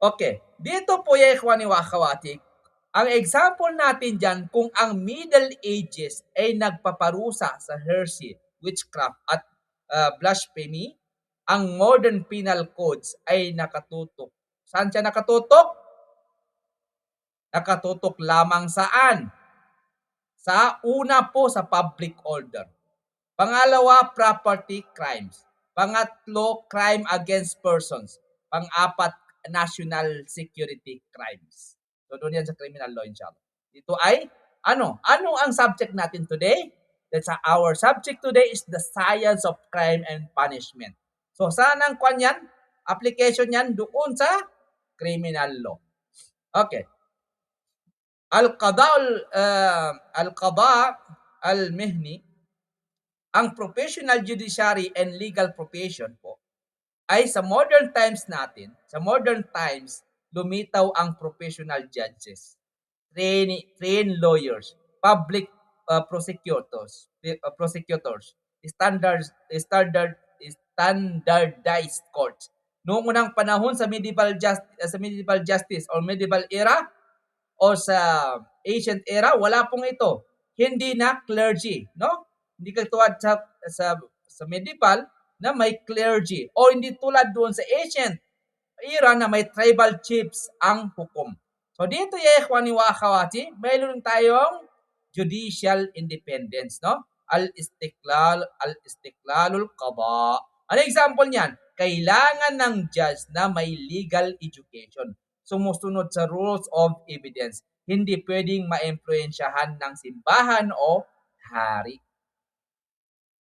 Okay, dito po ya ikhwani wa akhawati, ang example natin dyan kung ang Middle Ages ay nagpaparusa sa heresy, witchcraft at blasphemy, ang modern penal codes ay nakatutok. Saan siya nakatutok? Nakatutok lamang saan? Sa una po sa public order. Pangalawa, property crimes. Pangatlo, crime against persons. Pang-apat, national security crimes. So doon yan sa criminal law inshallah. Dito ay, ano ang subject natin today? That's our subject today is the science of crime and punishment. So saan ang kwan yan? Application yan doon sa criminal law. Okay. Al-qada al-mihni, ang professional judiciary and legal profession po ay sa modern times natin, lumitaw ang professional judges, trained lawyers, public prosecutors, standardized courts. Noong unang panahon sa medieval justice or medieval era o sa ancient era, wala pong ito. Hindi na clergy, no? Hindi katulad sa medieval na may clergy o hindi tulad doon sa ancient era na may tribal chiefs ang hukom. So dito ya ikhwani wa akhawati, mayroon tayong judicial independence, no? Al-istiklalul qada. Ano example niyan? Kailangan ng judge na may legal education, sumusunod sa rules of evidence. Hindi pwedeng maimpluwensyahan ng simbahan o hari.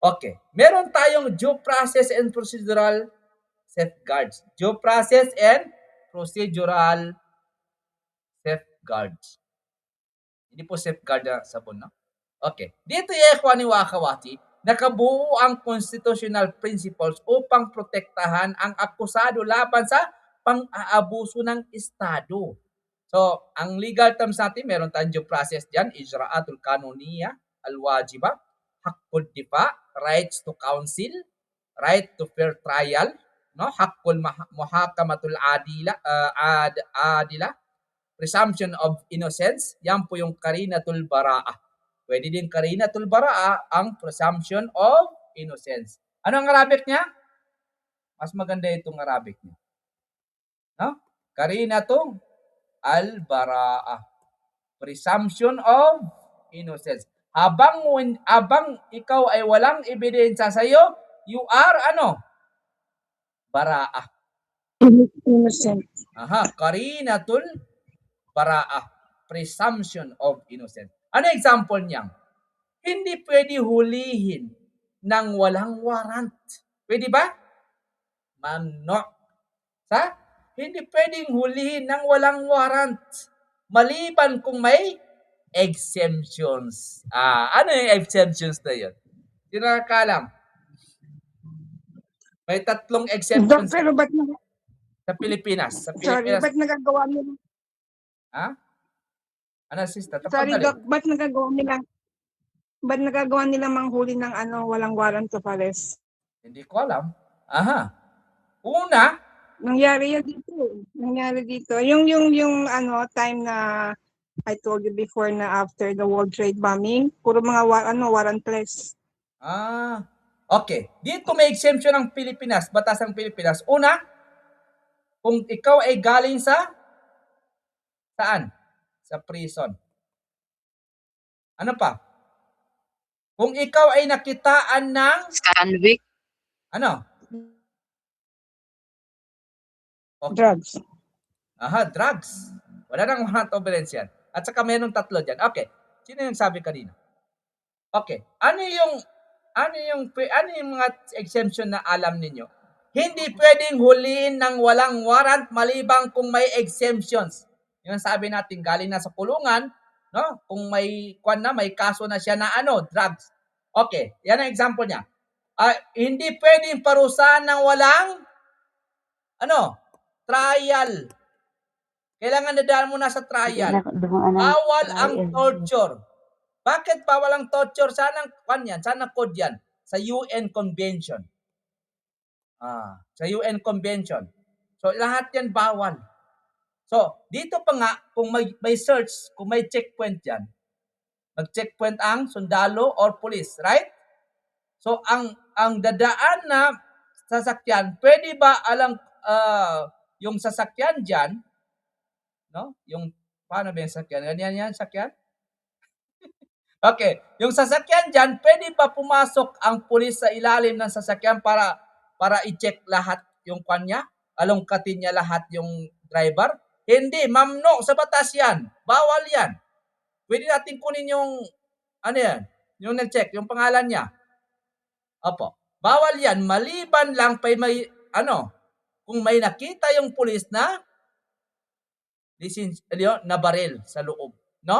Okay, meron tayong due process and procedural safeguards. Due process and procedural safeguards. Hindi po safeguard na sabon, no? Okay. Dito ya ikhwani wa akhawati, nakabuo ang constitutional principles upang protektahan ang akusado laban sa pang-aabuso ng Estado. So, ang legal terms natin, meron tayong due process dyan, ijra'atul kanuniya, al-wajiba, haqqud difa, rights to counsel, right to fair trial, no? Haqqul muhakamatul adila, presumption of innocence, yan po yung karinatul bara'ah. Pwede din karinatul bara'ah ang presumption of innocence. Ano ang Arabic niya? Mas maganda itong Arabic niya. No? Karinatul al-bara'ah. Presumption of innocence. Habang ikaw ay walang ebidensya sa iyo, you are bara'ah. Innocent. Karinatul bara'ah. Presumption of innocence. Ano example niyan? Hindi pwede hulihin ng walang warrant. Pwede ba? Mamno. Hindi pwedeng hulihin ng walang warrant. Maliban kung may exemptions. Ano yung exemptions na yun? Sino nakakalam? May 3 exemptions Pero ba't sa Pilipinas. Sorry, ba't nagagawa nila? Ano, sister? Sorry, Doc, ba't nagagawa nila manghuli ng walang warrant of arrest? Hindi ko alam. Una, nangyari dito. Yung time na I told you before na after the World Trade bombing, puro mga warrantless. Okay. Dito may exemption ng Pilipinas, batas ng Pilipinas. Una, kung ikaw ay galing saan? Sa prison. Ano pa? Kung ikaw ay nakitaan ng convict. Okay. Drugs. Drugs. Wala nang warrant of arrest yan. At saka mayroong 3 dyan. Okay. Sino yung sabi kanina? Okay. Ano yung mga exemption na alam ninyo? Hindi pwedeng huliin ng walang warrant malibang kung may exemptions. Yung sabi natin, galing na sa kulungan, no? Kung may kaso na siya na drugs. Okay, yan ang example niya. Hindi pwedeng parusahan ng walang trial. Kailangan dadaan mo na sa trial. Bawal ang torture. Bakit bawal ang torture? Saan ang code yan? Sa UN Convention. Sa UN Convention. So lahat yan bawal. So, dito pa nga, kung may search, kung may checkpoint yan, mag-checkpoint ang sundalo or police, right? So, ang dadaan na sasakyan, pwede ba yung sasakyan dyan, no? Yung, paano ba yung sasakyan? Ganyan yan, sasakyan? Okay, yung sasakyan dyan, pwede ba pumasok ang pulis sa ilalim ng sasakyan para i-check lahat yung kanya? Alungkatin niya lahat yung driver? Hindi, mamno sa batas yan. Bawal yan. Pwede natin kunin yung, ano yan, yung nag-check, yung pangalan niya. Opo. Bawal yan, maliban lang may, kung may nakita yung pulis na na baril sa loob, no?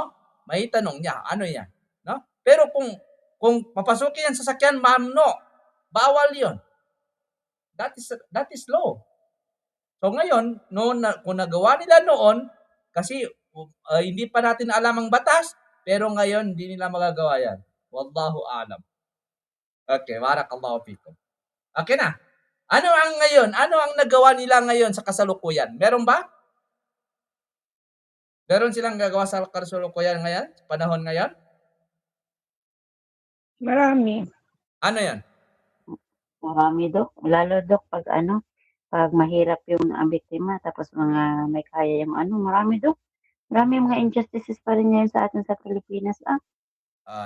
May tanong niya, ano yan? No? Pero kung papasukin yan sa sasakyan, mamno, bawal 'yon. That is law. So ngayon, kung nagawa nila noon, kasi hindi pa natin alam ang batas, pero ngayon hindi nila magagawa yan. Wallahu alam. Okay, barakallahu fikum. Okay na. Ano ang nagawa nila ngayon sa kasalukuyan? Meron ba? Meron silang gagawa sa kasalukuyan ngayon? Sa panahon ngayon? Marami. Ano yan? Marami, Dok. Lalo, Dok, pag mahirap yung biktima, tapos mga may kaya yung marami, Dok. Marami mga injustices pa rin ngayon sa atin sa Pilipinas.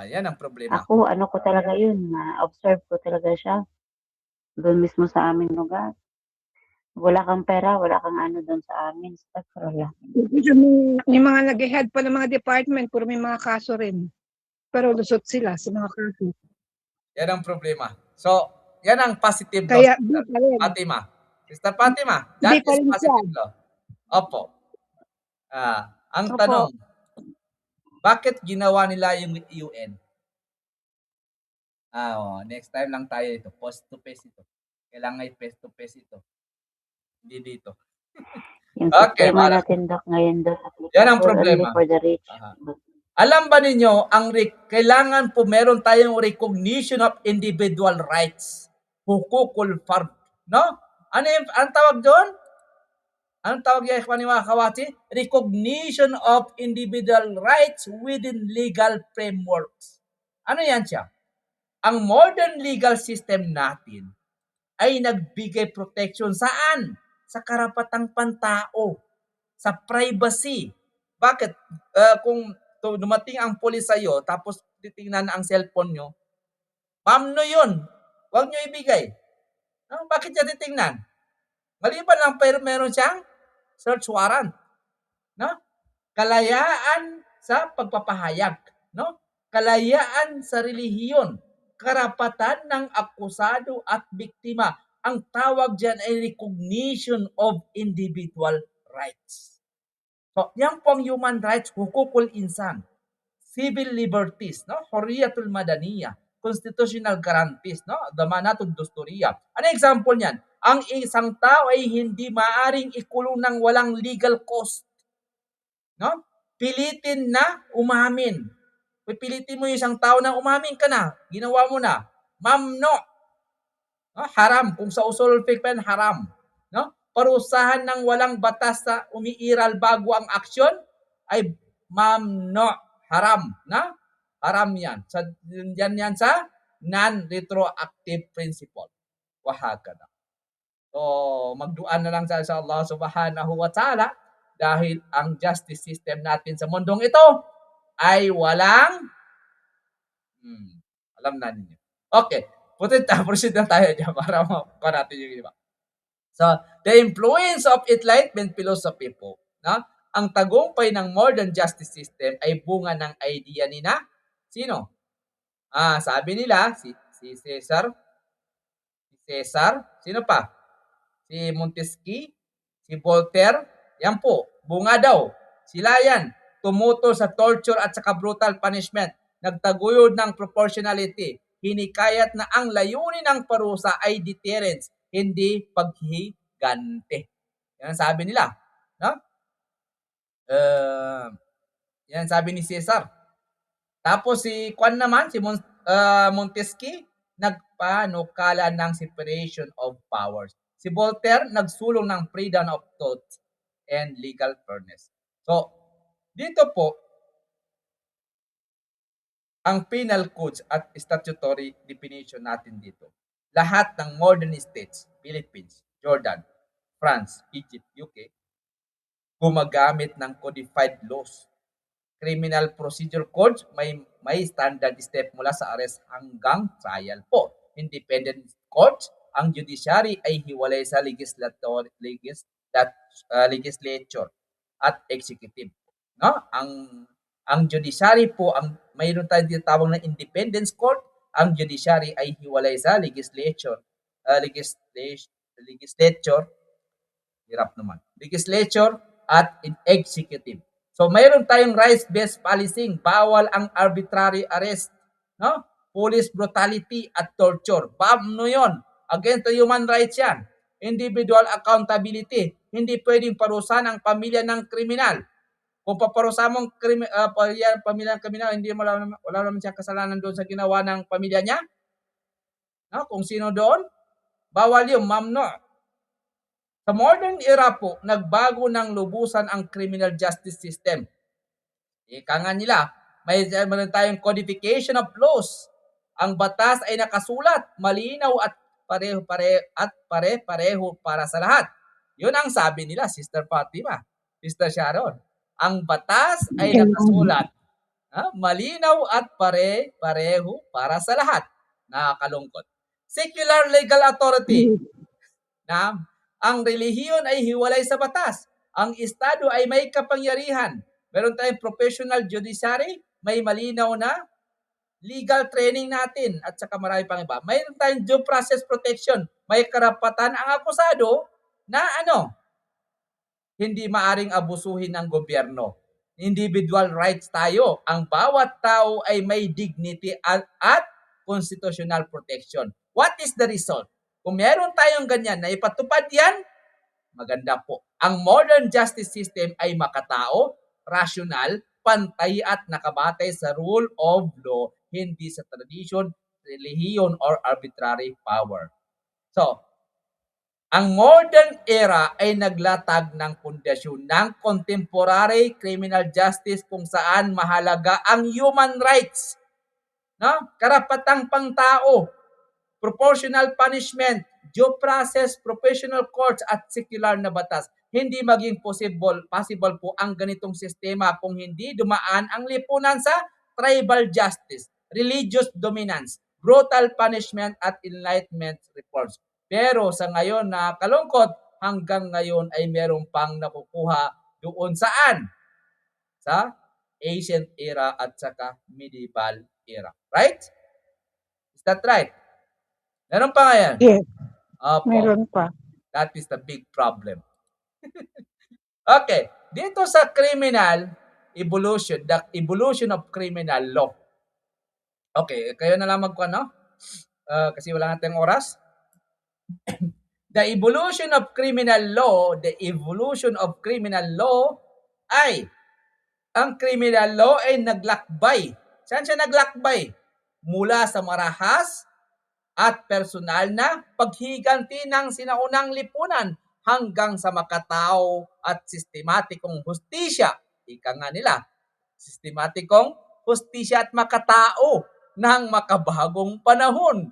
Yan ang problema. Ako, ko talaga yun. Na-observe ko talaga siya. Doon mismo sa aming lugar. Wala kang pera, wala kang doon sa amin. Astagfirullah. May mga nag-head pa ng mga department, puro may mga kaso rin. Pero lusot sila sa mga kaso. Yan ang problema. So, yan ang positive law. Kaya, Fatima. Sister Fatima, that is positive law. Opo. Ang Opo. tanong, bakit ginawa nila yung UN? Next time lang tayo ito. Face to face ito. Kailangan ay face to face ito. Hindi dito. Yung Okay, sistema natin, Dok, ngayon, Dok. Yan ang problema. Only for the rich. Alam ba ninyo, kailangan po meron tayong recognition of individual rights. Hukukul fard. No? Ang tawag doon? Anong tawag yan, mga kawati? Recognition of individual rights within legal frameworks. Ano yan siya? Ang modern legal system natin ay nagbigay protection saan? Sa karapatang pantao, sa privacy. Bakit? Kung dumating ang pulis sa'yo, tapos titingnan ang cellphone nyo, mamno yun. Huwag nyo ibigay. No? Bakit niya titingnan? Maliban lang pero meron siyang search warrant. No? Kalayaan sa pagpapahayag. No? Kalayaan sa relihiyon. Karapatan ng akusado at biktima. Ang tawag dyan ay recognition of individual rights. So, yan po ang human rights, hukukul insan, civil liberties, no? Hurriyatul Madaniyah, constitutional guarantees, no? Damanatul Dusturiyah. Ano example niyan? Ang isang tao ay hindi maaring ikulong ng walang legal cost. No? Pilitin na umamin. Pipilitin mo yung isang tao na umamin ka na. Ginawa mo na. Mamno. No? Haram. Kung sa usul fiqh haram. No? Parusahan ng walang batas sa umiiral bago ang aksyon ay mamno. Haram. Na? Haram yan. Yan sa non-retroactive principle. Wahakada. So, magduan na lang sa Allah subhanahu wa ta'ala dahil ang justice system natin sa mundong ito ay walang alam na ninyo. Okay. Proceed na tayo dyan para makuha natin yung iba. So, the influence of Enlightenment philosophy po, no? Ang tagumpay ng modern justice system ay bunga ng idea ni na sino? Sabi nila, si Caesar, sino pa? Si Montesquieu, si Voltaire, yan po, bunga daw. Sila yan, tumutol sa torture at saka brutal punishment, nagtaguyod ng proportionality, hinikayat na ang layunin ng parusa ay deterrence, hindi paghihigante. Yan sabi nila. No? Yan sabi ni Caesar. Tapos si Montesquieu, nagpanukala ng separation of powers. Si Voltaire, nagsulong ng freedom of thought. and legal fairness. So, dito po, ang penal codes at statutory definition natin dito. Lahat ng modern states, Philippines, Jordan, France, Egypt, UK, gumagamit ng codified laws. Criminal Procedure Code, may standard step mula sa arrest hanggang trial po. Independent court, ang judiciary ay hiwalay sa legislature at executive. No? Ang judiciary po, mayroon tayong tinatawag na independence court, ang judiciary ay hiwalay sa legislature, legislature at executive. So mayroon tayong rights-based policing, bawal ang arbitrary arrest, no? Police brutality at torture. Ano 'yon? Against the human rights 'yan. Individual accountability. Hindi pwedeng parusahan ang pamilya ng kriminal. Kung paparusahan mong pamilya ng kriminal, hindi wala naman siyang kasalanan doon sa ginawa ng pamilya niya. No? Kung sino doon, bawal 'yung mamno. Sa modern era po, nagbago ng lubusan ang criminal justice system. Ika nga nila, mayroon tayong codification of laws. Ang batas ay nakasulat, malinaw at pare-pareho para sa lahat. Yun ang sabi nila, Sister Fatima, Sister Sharon. Ang batas ay nakasulat, malinaw at pare-pareho para sa lahat. Nakakalungkot. Secular legal authority. Ang relihiyon ay hiwalay sa batas. Ang estado ay may kapangyarihan. Meron tayong professional judiciary, may malinaw na legal training natin at saka marami pang iba. Mayroon tayong due process protection. May karapatan ang akusado na hindi maaring abusuhin ng gobyerno. Individual rights tayo. Ang bawat tao ay may dignity at constitutional protection. What is the result? Kung meron tayong ganyan na ipatupad yan, maganda po. Ang modern justice system ay makatao, rational, pantay at nakabatay sa rule of law, hindi sa tradition, relihiyon, or arbitrary power. So, ang modern era ay naglatag ng pundasyon ng contemporary criminal justice kung saan mahalaga ang human rights, no? Karapatang pangtao, proportional punishment, due process, professional courts at secular na batas. Hindi maging possible po ang ganitong sistema kung hindi dumaan ang lipunan sa tribal justice, religious dominance, brutal punishment at enlightenment reforms. Pero sa ngayon, nakakalungkot, hanggang ngayon ay meron pang nakukuha doon saan? Sa ancient era at saka medieval era. Right? Is that right? Meron pa nga yan? Yes, Opo. meron pa. That is the big problem. Okay. Dito sa criminal evolution, the evolution of criminal law. Okay. Kayo na lang magkuhan, kasi wala nating oras. The evolution of criminal law ay, ang criminal law ay naglakbay. Saan siya naglakbay? Mula sa marahas at personal na paghiganti ng sinaunang lipunan hanggang sa makatao at sistematikong hustisya. Ika nga nila, sistematikong hustisya at makatao ng makabagong panahon.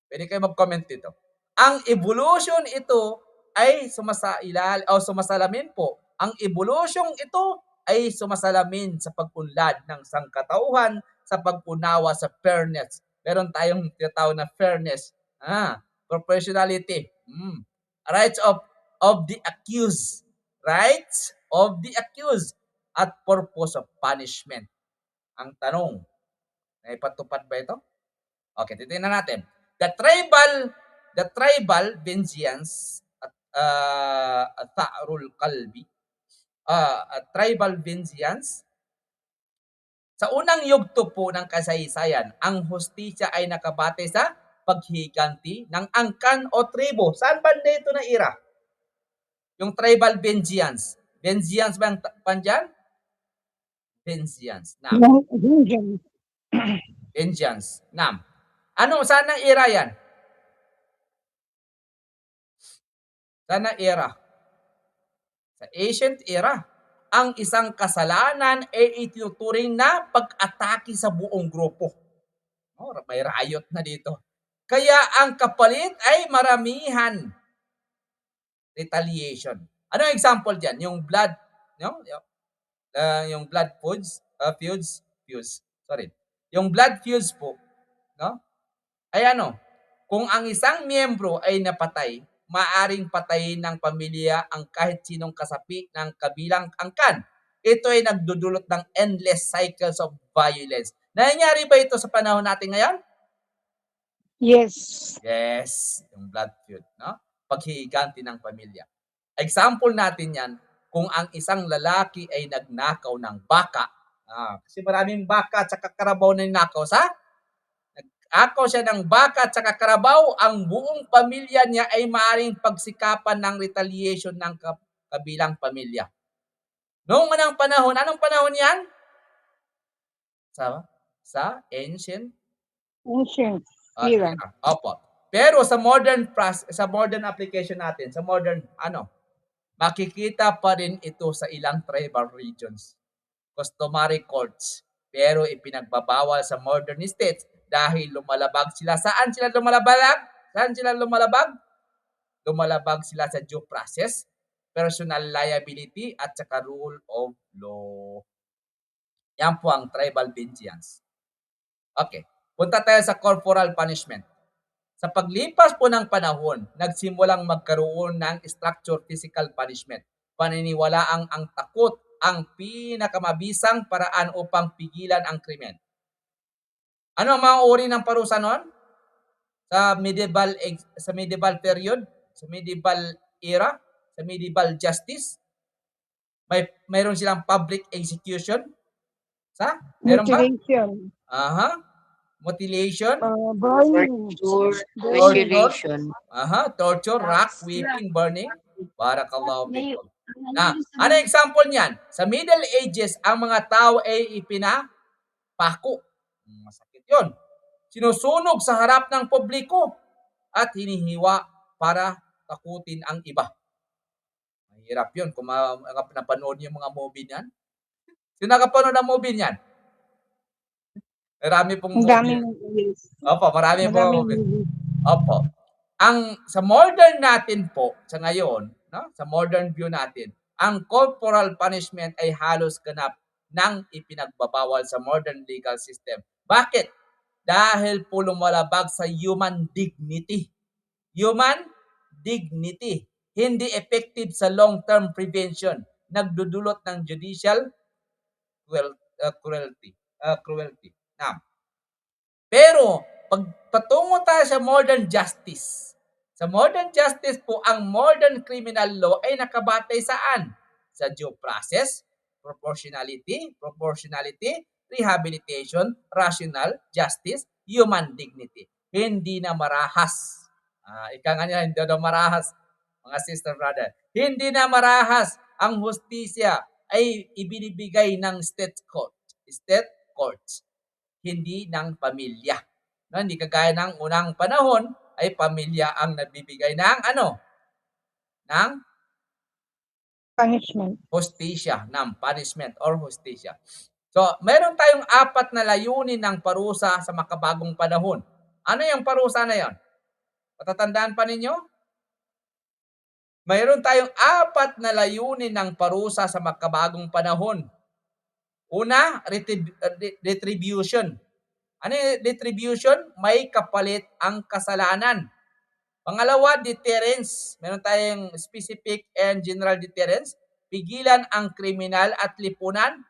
Pwede kayo mag-comment dito. Ang evolution ito ay sumasalamin po. Ang evolution ito ay sumasalamin sa pag-unlad ng sangkatauhan, sa pagpunawa sa fairness. Meron tayong tinatawag na fairness, professionality, rights of the accused, at purpose of punishment. Ang tanong, naipatupad ba ito? Okay, titingnan natin. The tribal vengeance at ta'rul qalbi, tribal vengeance. Sa unang yugto po ng kasaysayan, ang hustisya ay nakabatay sa paghiganti ng angkan o tribo. Saan banda ito na era? Yung tribal vengeance. Vengeance ba ang pandyan? Vengeance. Vengeance. Saan ang era yan? Saan ang era? Sa ancient era, ang isang kasalanan ay itinuturing na pag-atake sa buong grupo. May riot na dito. Kaya ang kapalit ay maramihan. Retaliation. Ano ang example diyan? Yung blood, yung blood feuds. Sorry. Yung blood feuds po, no? Ay kung ang isang miyembro ay napatay, maaring patayin ng pamilya ang kahit sinong kasapi ng kabilang angkan. Ito ay nagdudulot ng endless cycles of violence. Nangyayari ba ito sa panahon natin ngayon? Yes. Yes, yung blood feud, no? Paghihiganti ng pamilya. Example natin yan, kung ang isang lalaki ay nagnakaw ng baka, kasi maraming baka at saka karabaw na ninakaw nag-akaw siya ng baka at saka karabaw, ang buong pamilya niya ay maaaring pagsikapan ng retaliation ng kabilang pamilya. Noong unang panahon, anong panahon yan? Sa ancient era. Opo. Pero sa modern application natin, sa modern makikita pa rin ito sa ilang tribal regions, customary courts. Pero ipinagbabawal sa modern states dahil lumalabag sila. Saan sila lumalabag? Lumalabag sila sa due process, personal liability at saka rule of law. Yan po ang tribal vengeance. Okay. Punta tayo sa corporal punishment. Sa paglipas po ng panahon, nagsimulang magkaroon ng structured physical punishment. Paniniwalaang ang takot ang pinakamabisang paraan upang pigilan ang krimen. Ano ang mga uri ng parusa noon? Sa medieval period, sa medieval era, sa medieval justice, mayroon silang public execution. Meron ba? Mutilation. Mutilation. Burning. Mutilation. Torture, rack, whipping, burning. Barakallahu fikum. Ano example niyan? Sa Middle Ages, ang mga tao ay ipinapako. Masakit yun. Sinusunog sa harap ng publiko at hinihiwa para takutin ang iba. Mahirap yun kung napanood niyo yung mga movie niyan. Sino nakapanood ng movie niyan? Marami pong movie. Opo, marami pong movie. Opo. Sa modern natin po, sa ngayon, sa modern view natin, ang corporal punishment ay halos ganap ng ipinagbabawal sa modern legal system. Bakit? Dahil po lumalabag sa human dignity. Human dignity. Hindi effective sa long-term prevention. Nagdudulot ng judicial cruelty. Pero, patungo tayo sa modern justice. Sa modern justice po, ang modern criminal law ay nakabatay saan? Sa due process, proportionality, rehabilitation, rational, justice, human dignity. Hindi na marahas. Ika nga niya, hindi na marahas, mga sister brother. Hindi na marahas ang hustisya ay ibinibigay ng state courts, hindi ng pamilya. Hindi kagaya ng unang panahon ay pamilya ang nagbibigay ng ng punishment. Hustisya, ng punishment or hustisya. So, meron tayong 4 na layunin ng parusa sa makabagong panahon. Ano yung parusa na yon? Matatandaan pa ninyo? Mayroon tayong 4 na layunin ng parusa sa makabagong panahon. Una, retribution. Ano yung retribution? May kapalit ang kasalanan. Pangalawa, deterrence. Meron tayong specific and general deterrence. Pigilan ang kriminal at lipunan.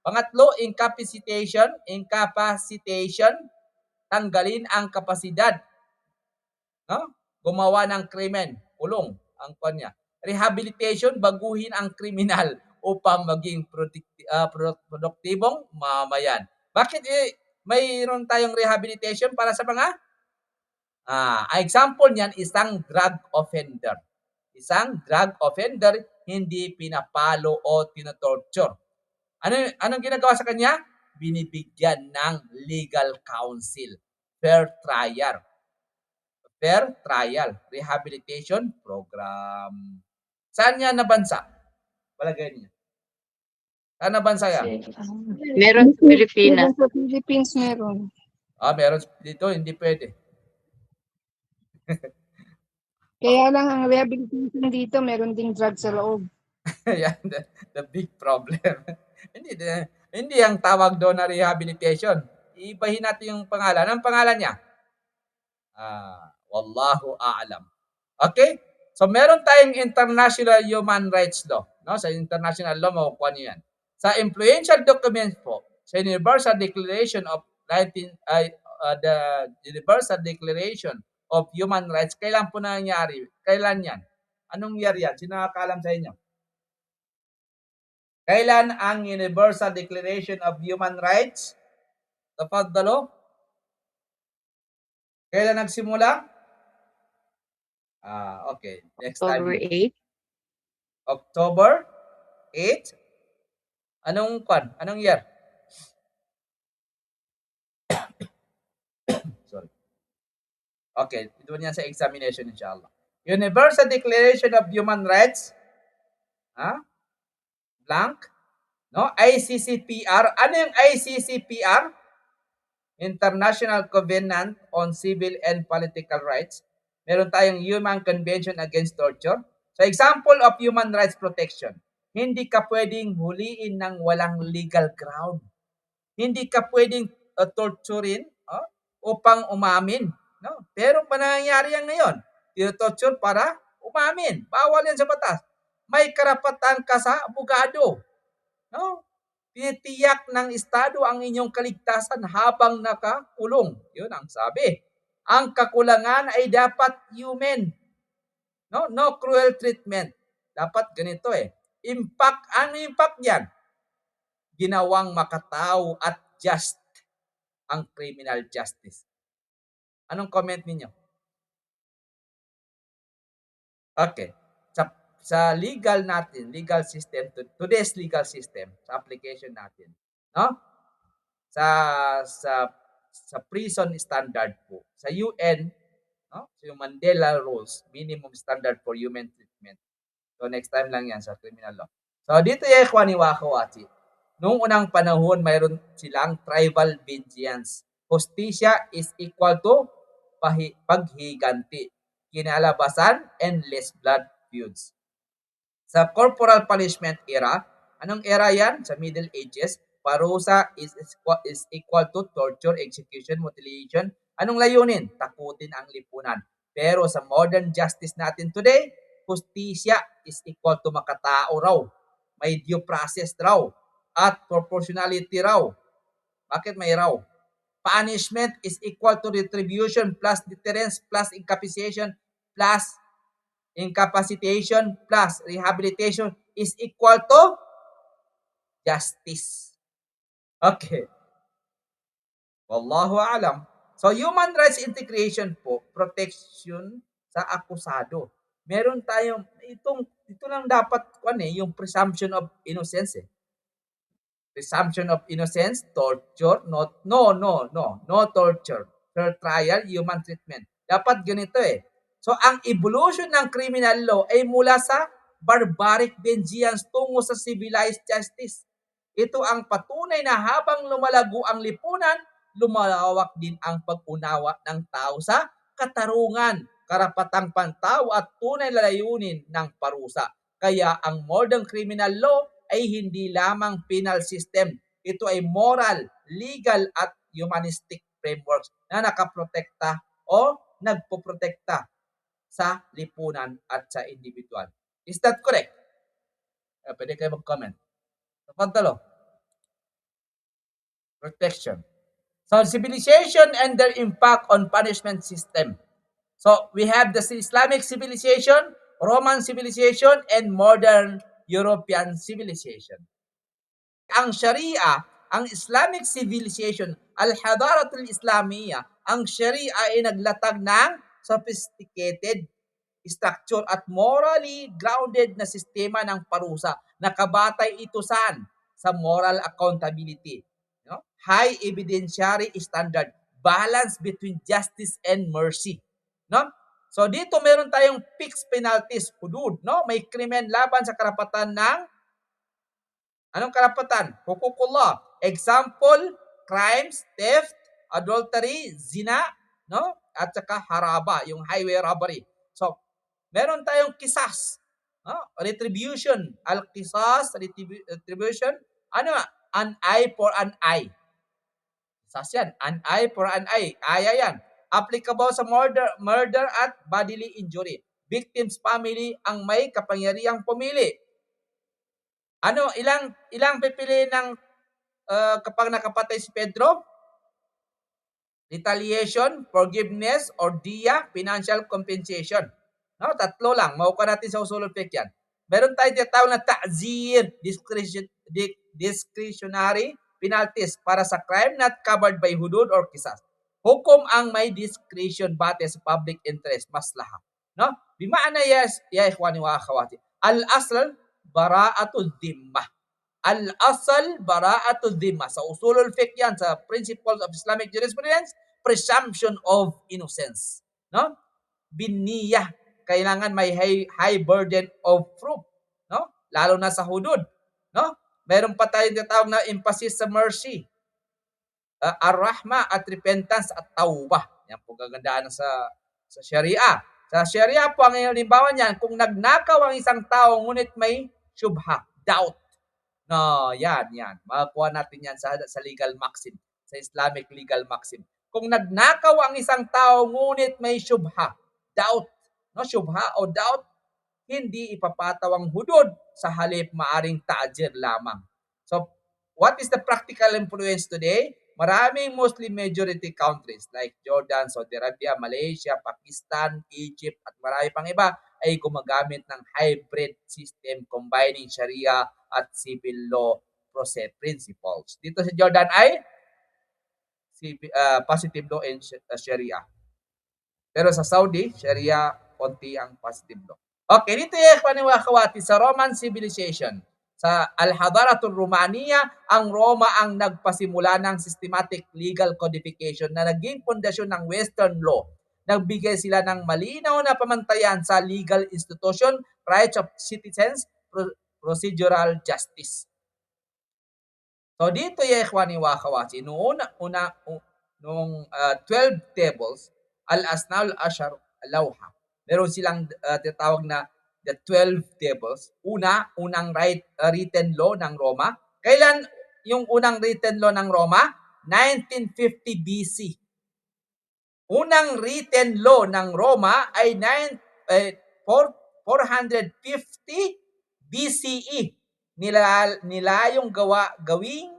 Pangatlo, incapacitation. Tanggalin ang kapasidad. Gumawa ng krimen. Kulong ang kanya. Rehabilitation, baguhin ang kriminal upang maging produktibong mamayan. Bakit mayroon tayong rehabilitation para sa mga example niyan, isang drug offender. Isang drug offender, hindi pinapalo o tinotorture. Anong ginagawa sa kanya? Binibigyan ng legal counsel. Fair trial. Rehabilitation program. Saan yan nabansa? Palagay niyo. Saan na bansa yan? Meron sa Pilipinas. Sa Philippines meron. Meron dito, hindi pwede. Kaya lang ang rehabilitation dito, meron ding drug sa loob. Yan, the big problem. hindi ang tawag doon na rehabilitation. Ibahin natin yung pangalan. Anong pangalan niya? Wallahu a'lam. Okay? So, meron tayong international human rights law. No? Sa international law, makukuha niyo yan. Sa influential documents po, sa Universal Declaration of the Universal Declaration of Human Rights, kailan po nangyari? Kailan yan? Anong year yan? Sino nakakaalam sa inyo? Kailan ang Universal Declaration of Human Rights? Tafaddalo? Kailan nagsimula? Okay. Next October time. 8. October 8? Anong year? Sorry. Okay, ito niyan sa examination inshallah. Universal Declaration of Human Rights. Blank. No? ICCPR. Ano yung ICCPR? International Covenant on Civil and Political Rights. Meron tayong Human Convention Against Torture. So, example of human rights protection. Hindi ka pwedeng huliin ng walang legal ground. Hindi ka pwedeng torturin upang umamin. No? Pero nangyayari yan ngayon. Tino-torture para umamin. Bawal yan sa batas. May karapatan ka sa abogado. No? Tinitiyak ng Estado ang inyong kaligtasan habang nakakulong. Yun ang sabi. Ang kakulangan ay dapat human. No cruel treatment. Dapat ganito Impact, ano impact yan? Ginawang makatao at just ang criminal justice. Anong comment ninyo? Okay. Sa legal natin, legal system, today's legal system, sa application natin, no? Sa prison standard po, sa UN, no? So yung Mandela Rules, minimum standard for human treatment. So next time lang yan sa criminal law. So dito yung kwaniwakawati. Noong unang panahon, mayroon silang tribal vengeance. Hustisya is equal to paghiganti, kinalabasan, endless blood feuds. Sa corporal punishment era, anong era yan? Sa Middle Ages, parusa is equal to torture, execution, mutilation. Anong layunin? Takutin ang lipunan. Pero sa modern justice natin today, hustisya is equal to makatao raw. May due process raw. At proportionality raw. Bakit may raw? Punishment is equal to retribution plus deterrence plus incapacitation plus incapacitation plus rehabilitation is equal to justice. Okay. Wallahu a'lam. So, human rights integration po, protection sa akusado. Meron tayong, ito lang dapat, yung presumption of innocence Presumption of innocence, torture, no torture. Fair trial, human treatment. Dapat ganito So, ang evolution ng criminal law ay mula sa barbaric vengeance tungo sa civilized justice. Ito ang patunay na habang lumalago ang lipunan, lumalawak din ang pag-unawa ng tao sa katarungan, karapatang pantao at tunay na layunin ng parusa. Kaya ang modern criminal law ay hindi lamang penal system. Ito ay moral, legal at humanistic frameworks na nakaprotekta o nagpoprotekta sa lipunan at sa individual. Is that correct? Pwede kayo mag-comment. Pagkantalo. Protection. So, civilization and their impact on punishment system. So, we have the Islamic civilization, Roman civilization, and modern European civilization. Ang Sharia, ang Islamic civilization, al-Hadaratul Islamiyya, ang Sharia ay naglatag ng sophisticated structure at morally grounded na sistema ng parusa. Nakabatay ito sa moral accountability. High evidentiary standard, balance between justice and mercy. No? So dito meron tayong fixed penalties, hudud, no? May krimen laban sa karapatan ng Anong karapatan? Hukukullah. Example, crimes, theft, adultery, zina, no? At saka haraba, yung highway robbery. So, meron tayong kisas, no? Retribution. Al-kisas, retribution. Ano? An eye for an eye. Kisas yan. An eye for an eye. Aya yan. Applicable sa murder at bodily injury. Victim's family ang may kapangyarihang pumili. Ano, ilang pipiliin ng kapag nakapatay si Pedro? Retaliation, forgiveness, or diya, financial compensation. No, tatlo lang. Mauka natin sa usulul fiqh yan. Meron tayong tinatawag na ta'zir, discretionary penalties para sa crime not covered by hudud or kisas. Hukom ang may discretion bate sa public interest, maslaha. No? Bima'ana ya ikhwani wa akhawati. Al-asl, bara'atul dhimmah. Al-asal bara'atul dhimma. Sa usulul fiqh yan, sa principles of Islamic jurisprudence, presumption of innocence. No? Biniyah. Kailangan may high burden of proof. No? Lalo na sa hudud. No? Meron pa tayong tinatawag na emphasis sa mercy. Ar-rahma at repentance at tawbah. Yan po gagandaan sa Sharia. Sa Sharia po, ang halimbawa niyan, kung nagnakaw ang isang tao ngunit may syubha, doubt. No, yan. Makakuha natin yan sa legal maxim, sa Islamic legal maxim. Kung nagnakaw ang isang tao ngunit may syubha, doubt, no, syubha o doubt, hindi ipapataw ang hudud, sa halip maaring ta'jir lamang. So, what is the practical influence today? Maraming Muslim majority countries like Jordan, Saudi Arabia, Malaysia, Pakistan, Egypt, at marami pang iba ay gumagamit ng hybrid system combining Sharia at civil law process principles. Dito sa Jordan ay positive law and Sharia. Pero sa Saudi, Sharia, konti ang positive law. Okay, dito yung paniwakawati sa Roman civilization. Sa Al-Hadaratul Romania, ang Roma ang nagpasimula ng systematic legal codification na naging pundasyon ng Western law. Nagbigay sila ng malinaw na pamantayan sa legal institution, rights of citizens, procedural justice. So dito yung ikhwani wa akhawati, noong 12 tables, al-asnal ashar lawha. Meron silang tinatawag na the 12 tables. Unang written law ng Roma. Kailan yung unang written law ng Roma? 1950 BC. Unang written law ng Roma ay 450 BCE. Nilayong gawing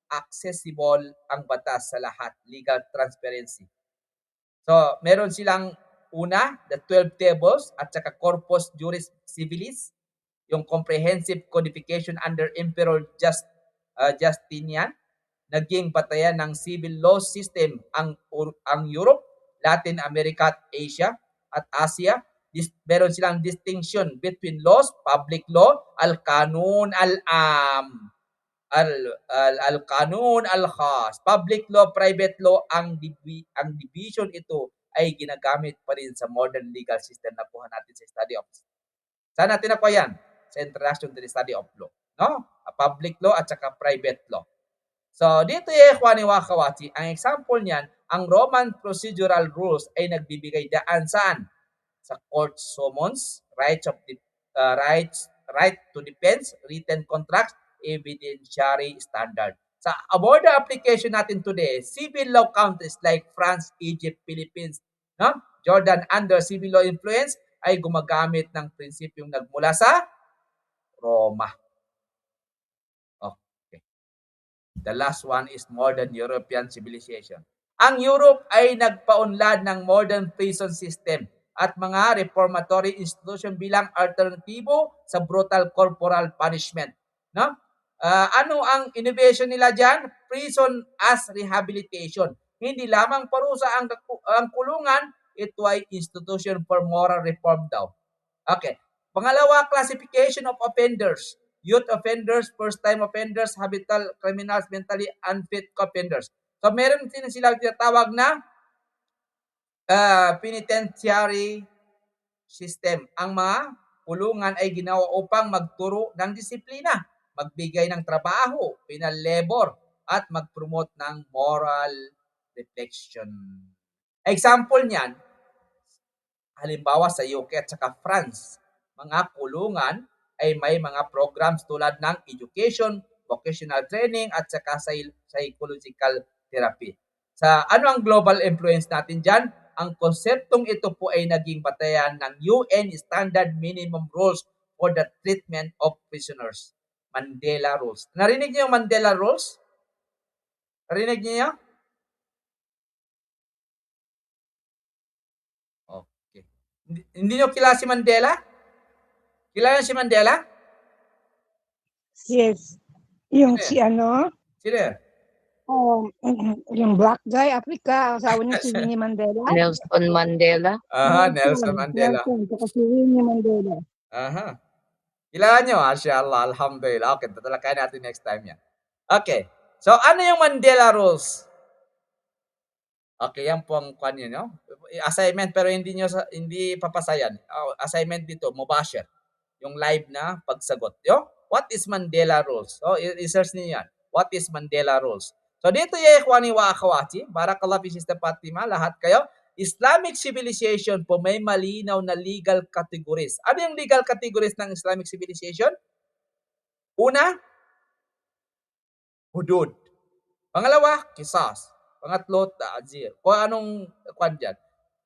accessible ang batas sa lahat, legal transparency. So, meron silang the 12 tables at saka Corpus Juris Civilis, yung comprehensive codification under Emperor Justinian. Naging batayan ng civil law system ang Europe, Latin America at Asia at Asia. Meron silang distinction between laws, public law, al-kanun al-am, al-kanun al-khas, public law, private law. Ang division ito ay ginagamit pa rin sa modern legal system na kuha natin sa study of. Saan natin nakuha yan? Sa Introduction to the Study of Law. No? Public law at saka private law. So, dito yung ikhwani wa akhawati, ang example niyan, ang Roman procedural rules ay nagbibigay daan saan? Sa court summons, right to defense, written contracts, evidentiary standard. Sa border application natin today, civil law countries like France, Egypt, Philippines, no? Jordan under civil law influence ay gumagamit ng prinsipyong nagmula sa Roma. The last one is modern European civilization. Ang Europe ay nagpaunlad ng modern prison system at mga reformatory institution bilang alternatibo sa brutal corporal punishment. No? Ano ang innovation nila dyan? Prison as rehabilitation. Hindi lamang parusa ang kulungan, ito ay institution for moral reform daw. Okay. Pangalawa, classification of offenders. Youth offenders, first-time offenders, habitual criminals, mentally unfit offenders. So, meron din sila tinatawag na penitentiary system. Ang mga kulungan ay ginawa upang magturo ng disiplina. magbigay ng trabaho, penal labor, at mag-promote ng moral reflection. Example niyan, halimbawa sa UK at saka France, mga kulungan ay may mga programs tulad ng education, vocational training, at saka psychological therapy. Sa ano ang global influence natin dyan? Ang konseptong ito po ay naging batayan ng UN Standard Minimum Rules for the Treatment of Prisoners. Mandela Rules. Narinig niyo yung Mandela Rules? Narinig niyo yan? Okay. Hindi niyo kilala si Mandela? Kilala si Mandela? Yes. Yung Sino si ano, Sino yan? yung black guy, Africa, asawa niya si Winnie Mandela. Nelson Mandela. Aha, Nelson Mandela. Nelson, saka si Winnie Mandela. Aha. Kilala nyo? Mashallah, alhamdulillah. Okay, tatalakayin natin next time yan. Okay. So, ano yung Mandela Rules? Okay, yan po ang kwan yun, no? Assignment, pero hindi papasayan. Assignment dito, mubashir. Yung live na pagsagot. Yo? What is Mandela Rules? So, i-search niyo yan. What is Mandela Rules? So, dito ya ikhwani wa akhawati, barakallah fi Sister Fatima, lahat kayo. Islamic civilization po may malinaw na legal categories. Ano yung legal categories ng Islamic civilization? Una, hudud. Pangalawa, kisas. Pangatlo, ta'zir. Kung anong kwan dyan.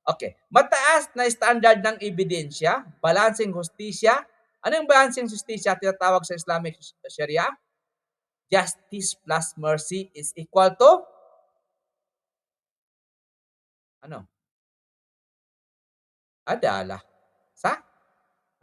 Okay. Mataas na standard ng ebidensya, balancing hustisya. Ano yung balancing hustisya tinatawag sa Islamic Sharia? Justice plus mercy is equal to ano? Adala.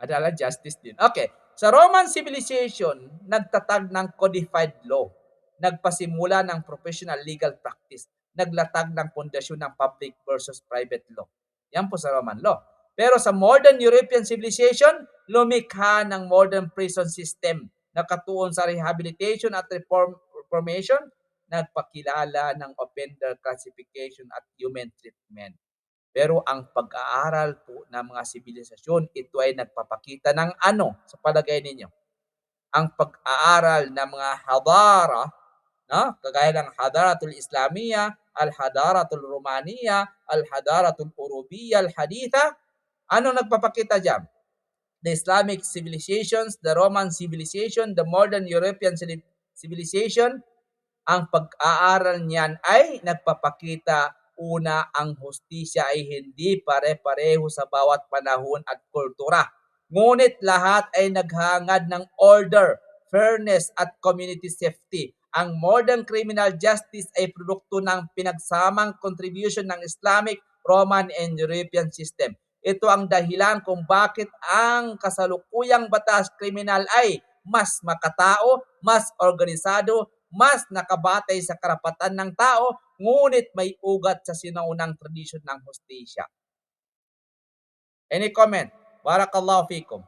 Adala, justice din. Okay. Sa Roman civilization, nagtatag ng codified law. Nagpasimula ng professional legal practice. Naglatag ng pundasyon ng public versus private law. Yan po sa Roman law. Pero sa modern European civilization, lumikha ng modern prison system na katuon sa rehabilitation at reformation, nagpakilala ng offender classification at human treatment. Pero ang pag-aaral po ng mga sibilisasyon, ito ay nagpapakita ng ano sa palagay ninyo? Ang pag-aaral ng mga hadara, no? Kagaya ng hadaratul Islamiyya, al-hadaratul Romaniya, al-hadaratul Urubiyya, al-Haditha, ano nagpapakita diyan? The Islamic civilizations, the Roman civilization, the modern European civilization, ang pag-aaral niyan ay nagpapakita, una, ang hustisya ay hindi pare-pareho sa bawat panahon at kultura. Ngunit lahat ay naghangad ng order, fairness at community safety. Ang modern criminal justice ay produkto ng pinagsamang contribution ng Islamic, Roman, and European system. Ito ang dahilan kung bakit ang kasalukuyang batas kriminal ay mas makatao, mas organisado, mas nakabatay sa karapatan ng tao, ngunit may ugat sa sinaunang tradisyon ng hustisya. Any comment? Barakallahu fikum.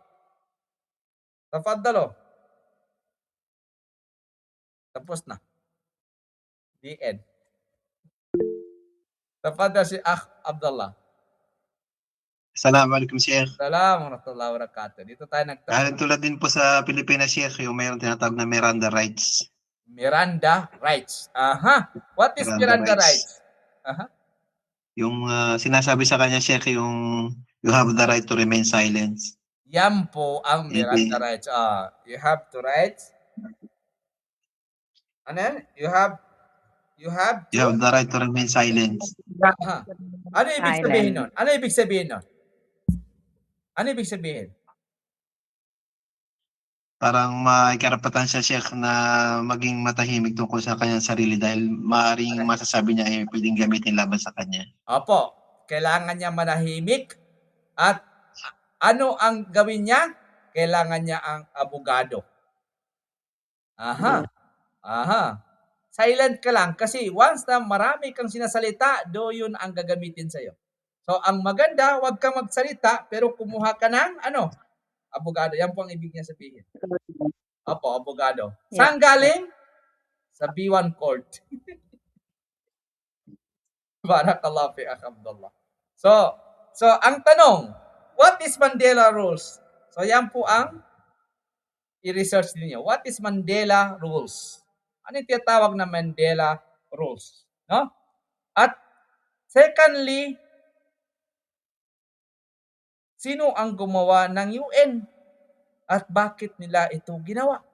Tafaddalo. Tapos na. The end. Tafaddal si Akh Abdullah. Assalamualaikum Sheikh. Assalamu warahmatullahi wabarakatuh. Dito tayo Tulad din po sa Pilipinas Sheikh, yung mayroon tinatawag na Miranda rights. Miranda rights. Aha. What is Miranda rights? Aha. Yung sinasabi sa kanya Sheikh, yung you have the right to remain silent. Yan po ang Miranda rights. You have to rights. Ano yan? You have the right to remain silent. Ano ibig sabihin nun? Ano ibig sabihin nun? Ano ibig sabihin? Parang may karapatan siya Sheikh na maging matahimik tungkol sa kanyang sarili dahil maaaring masasabi niya ay pwedeng gamitin laban sa kanya. Opo. Kailangan niya manahimik at ano ang gawin niya? Kailangan niya ang abogado. Aha. Silent ka lang kasi once na marami kang sinasalita, yun ang gagamitin sa'yo. So, ang maganda, wag kang magsalita pero kumuha ka ng abogado. Yan po ang ibig niya sabihin. Opo, abogado. Saan galing? Sa B1 court. Barakallahu fi Akh Abdullah. So ang tanong, what is Mandela Rules? So yan po ang i-research niyo. What is Mandela Rules? Ano yung tinatawag na Mandela Rules? No? At secondly, sino ang gumawa ng UN? At bakit nila ito ginawa?